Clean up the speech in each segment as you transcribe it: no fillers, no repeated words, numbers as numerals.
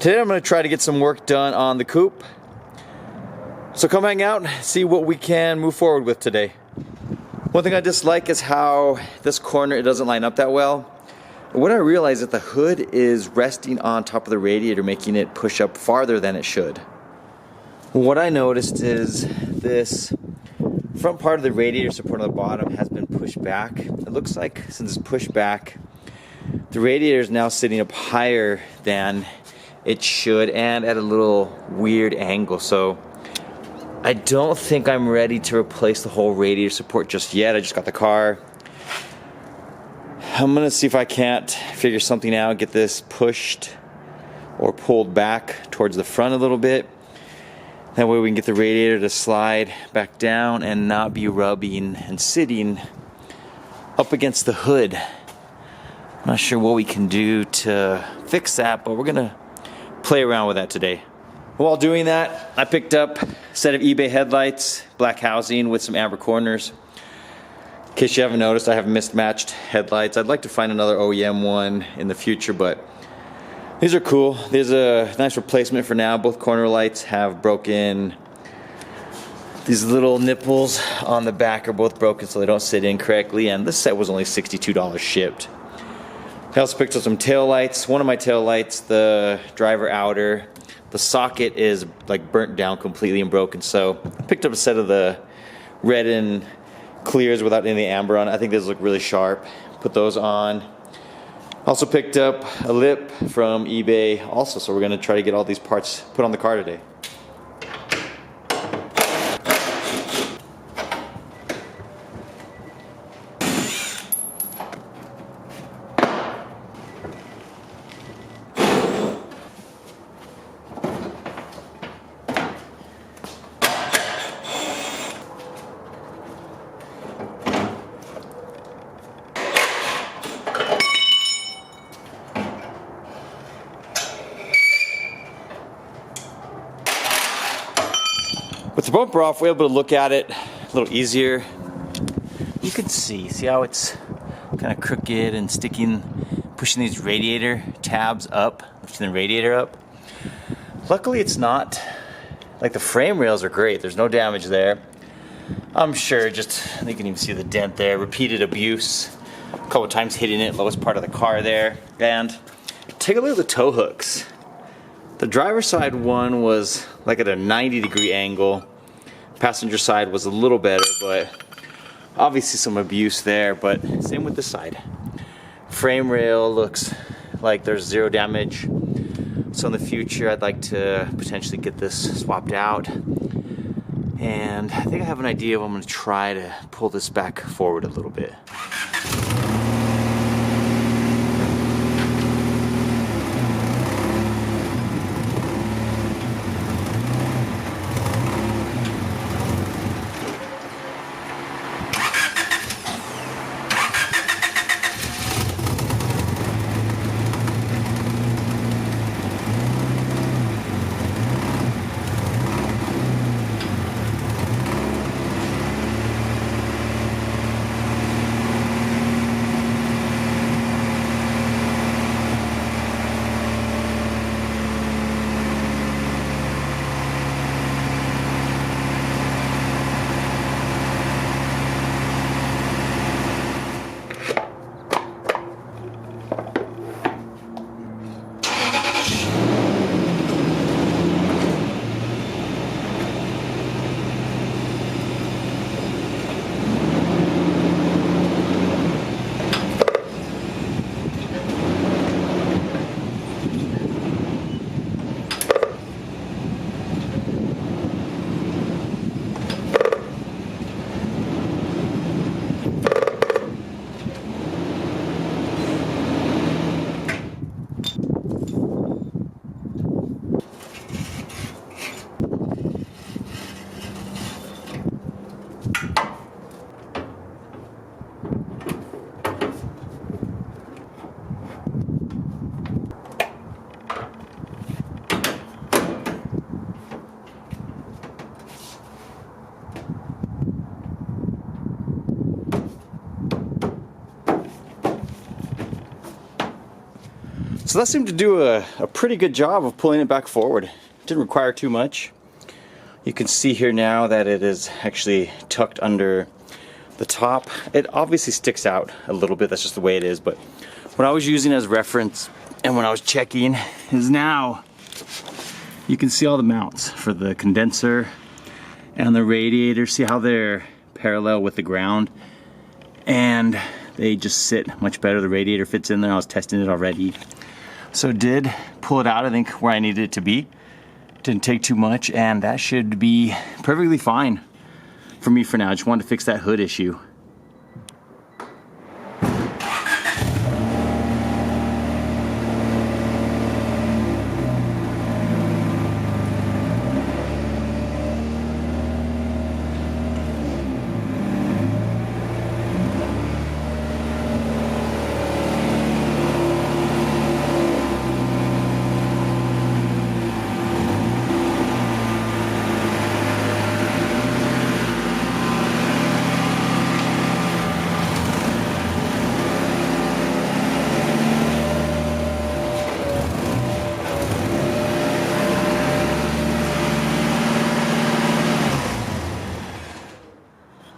Today I'm going to try to get some work done on the Coupe. So come hang out and see what we can move forward with today. One thing I dislike is how this corner, it doesn't line up that well. What I realize is that the hood is resting on top of the radiator, making it push up farther than it should. What I noticed is this front part of the radiator support on the bottom has been pushed back. It looks like since it's pushed back, the radiator is now sitting up higher than it should and at a little weird angle. So I don't think I'm ready to replace the whole radiator support just yet. I just got the car. I'm gonna see if I can't figure something out, get this pushed or pulled back towards the front a little bit. That way we can get the radiator to slide back down and not be rubbing and sitting up against the hood. I'm not sure what we can do to fix that, but we're gonna play around with that today. While doing that, I picked up a set of eBay headlights, black housing with some amber corners. In case you haven't noticed, I have mismatched headlights. I'd like to find another OEM one in the future, but these are cool. There's a nice replacement for now. Both corner lights have broken. These little nipples on the back are both broken, so they don't sit in correctly, and this set was only $62 shipped. I also picked up some tail lights. One of my tail lights, the driver outer, the socket is like burnt down completely and broken, so I picked up a set of the red and clears without any amber on it. I think these look really sharp. Put those on. Also picked up a lip from eBay also, so we're gonna try to get all these parts put on the car today. With the bumper off, we're able to look at it a little easier. You can see how it's kind of crooked and sticking, pushing these radiator tabs up, lifting the radiator up. Luckily it's not, like the frame rails are great, there's no damage there. I'm sure just, you can even see the dent there, repeated abuse, a couple times hitting it, lowest part of the car there. And take a look at the tow hooks. The driver's side one was like at a 90-degree angle. Passenger side was a little better, but obviously some abuse there, but same with this side. Frame rail looks like there's zero damage. So in the future, I'd like to potentially get this swapped out. And I think I have an idea of I'm gonna try to pull this back forward a little bit. So that seemed to do a pretty good job of pulling it back forward. Didn't require too much. You can see here now that it is actually tucked under the top. It obviously sticks out a little bit, that's just the way it is, but what I was using as reference and when I was checking is now you can see all the mounts for the condenser and the radiator. See how they're parallel with the ground, and they just sit much better. The radiator fits in there. I was testing it already, so did pull it out, I think, where I needed it to be. Didn't take too much, and that should be perfectly fine for me for now. I just wanted to fix that hood issue.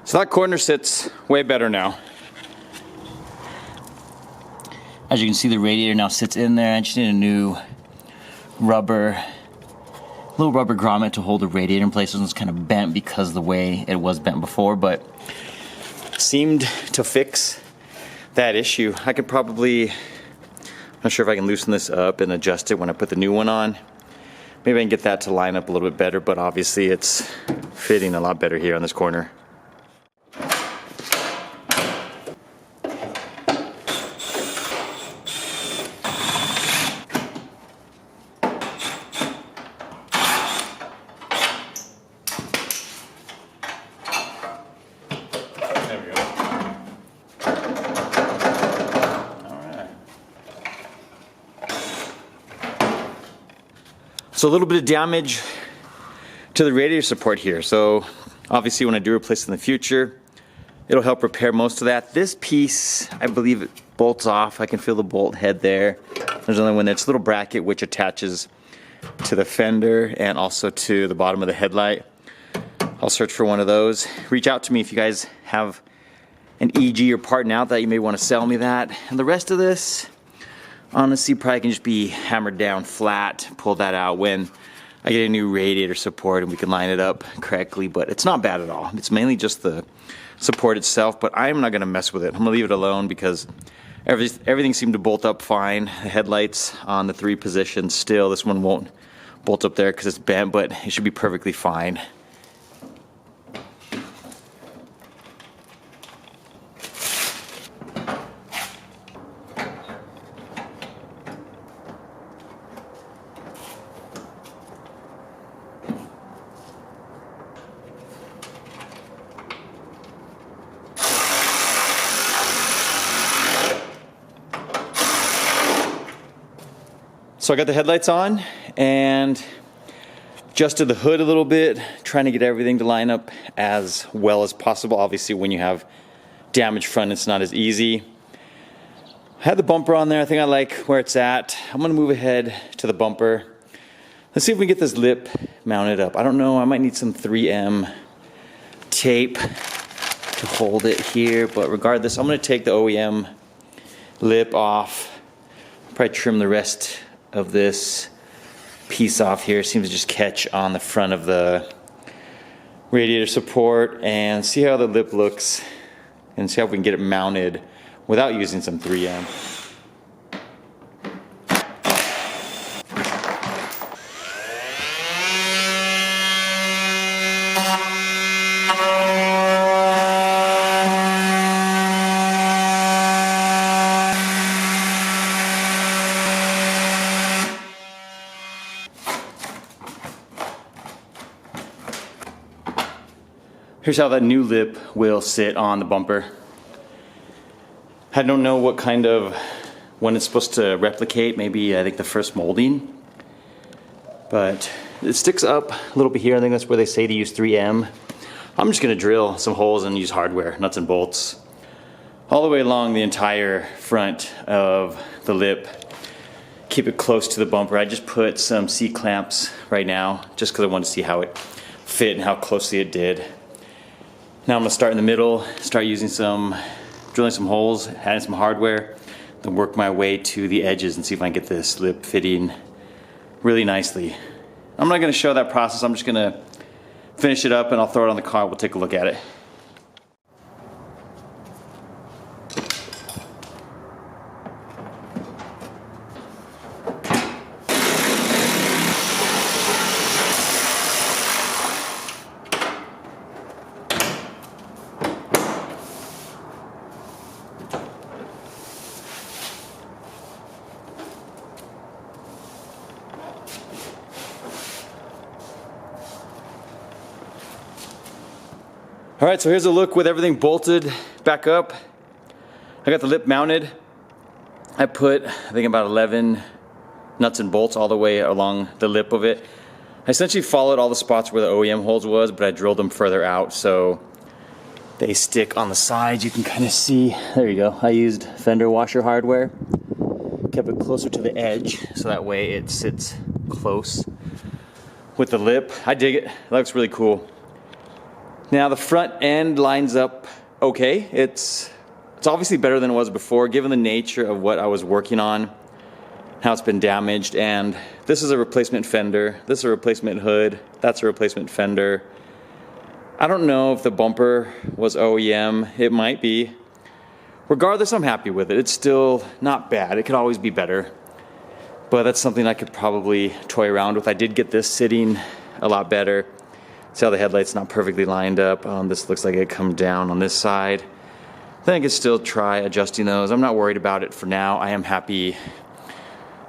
So that corner sits way better now. As you can see, the radiator now sits in there. I just need a new little rubber grommet to hold the radiator in place. This one's kind of bent because of the way it was bent before, but seemed to fix that issue. I could probably, I'm not sure if I can loosen this up and adjust it when I put the new one on. Maybe I can get that to line up a little bit better, but obviously it's fitting a lot better here on this corner. So a little bit of damage to the radiator support here. So obviously when I do replace it in the future, it'll help repair most of that. This piece, I believe it bolts off. I can feel the bolt head there. There's another one there. It's a little bracket which attaches to the fender and also to the bottom of the headlight. I'll search for one of those. Reach out to me if you guys have an EG or part out that you may want to sell me that. And the rest of this, honestly, probably can just be hammered down flat, pull that out when I get a new radiator support and we can line it up correctly, but it's not bad at all. It's mainly just the support itself, but I'm not gonna mess with it. I'm gonna leave it alone because everything seemed to bolt up fine. The headlights on the 3 positions still, this one won't bolt up there because it's bent, but it should be perfectly fine. So I got the headlights on and adjusted the hood a little bit, trying to get everything to line up as well as possible. Obviously when you have damaged front, it's not as easy. I had the bumper on there. I think I like where it's at. I'm gonna move ahead to the bumper. Let's see if we can get this lip mounted up. I don't know, I might need some 3M tape to hold it here, but regardless, I'm gonna take the OEM lip off. Probably trim the rest of this piece off here. It seems to just catch on the front of the radiator support, and see how the lip looks and see how we can get it mounted without using some 3M. Here's how that new lip will sit on the bumper. I don't know what kind of, when it's supposed to replicate, maybe I think the first molding, but it sticks up a little bit here. I think that's where they say to use 3M. I'm just gonna drill some holes and use hardware, nuts and bolts, all the way along the entire front of the lip. keep it close to the bumper. I just put some C-clamps right now just because I wanted to see how it fit and how closely it did. Now I'm gonna start in the middle, start drilling some holes, adding some hardware, then work my way to the edges and see if I can get this lip fitting really nicely. I'm not gonna show that process, I'm just gonna finish it up and I'll throw it on the car, we'll take a look at it. All right, so here's a look with everything bolted back up. I got the lip mounted. I put, I think about 11 nuts and bolts all the way along the lip of it. I essentially followed all the spots where the OEM holes was, but I drilled them further out so they stick on the sides. You can kind of see, there you go. I used fender washer hardware. Kept it closer to the edge so that way it sits close with the lip. I dig it, that looks really cool. Now the front end lines up okay. It's obviously better than it was before given the nature of what I was working on, how it's been damaged, and this is a replacement fender, this is a replacement hood, that's a replacement fender. I don't know if the bumper was OEM, it might be. Regardless, I'm happy with it. It's still not bad, it could always be better. But that's something I could probably toy around with. I did get this sitting a lot better. See how the headlight's not perfectly lined up. This looks like it come down on this side. Then I could still try adjusting those. I'm not worried about it for now. I am happy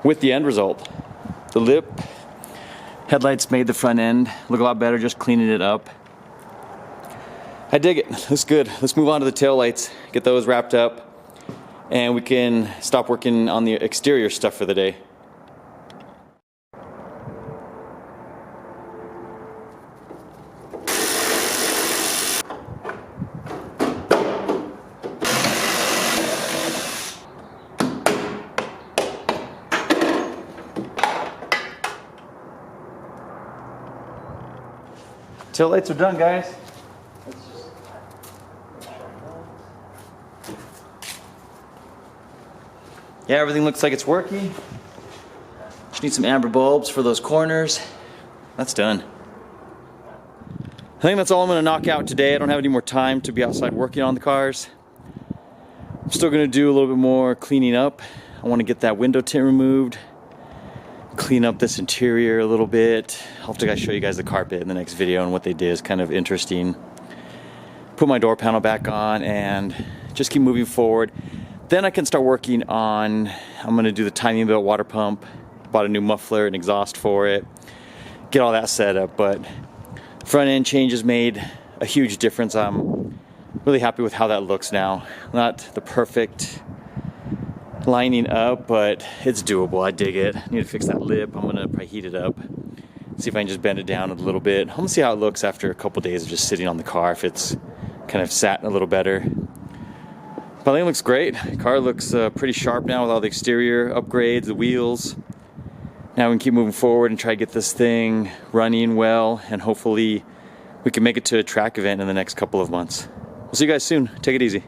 with the end result. The lip, headlights made the front end look a lot better just cleaning it up. I dig it, looks good. Let's move on to the taillights, get those wrapped up, and we can stop working on the exterior stuff for the day. Taillights are done, guys. Yeah, everything looks like it's working. Just need some amber bulbs for those corners. That's done. I think that's all I'm gonna knock out today. I don't have any more time to be outside working on the cars. I'm still gonna do a little bit more cleaning up. I wanna get that window tint removed, clean up this interior a little bit. I'll have to show you guys the carpet in the next video and what they did is kind of interesting. Put my door panel back on and just keep moving forward. Then I can start working on, I'm gonna do the timing belt water pump, bought a new muffler and exhaust for it, get all that set up, but front end changes made a huge difference. I'm really happy with how that looks now. Not the perfect lining up, but it's doable. I dig it. I need to fix that lip. I'm gonna probably heat it up, see if I can just bend it down a little bit. I'm gonna see how it looks after a couple days of just sitting on the car, if it's kind of sat a little better. But I think it looks great. The car looks pretty sharp now with all the exterior upgrades, the wheels. Now we can keep moving forward and try to get this thing running well, and hopefully we can make it to a track event in the next couple of months. We'll see you guys soon. Take it easy.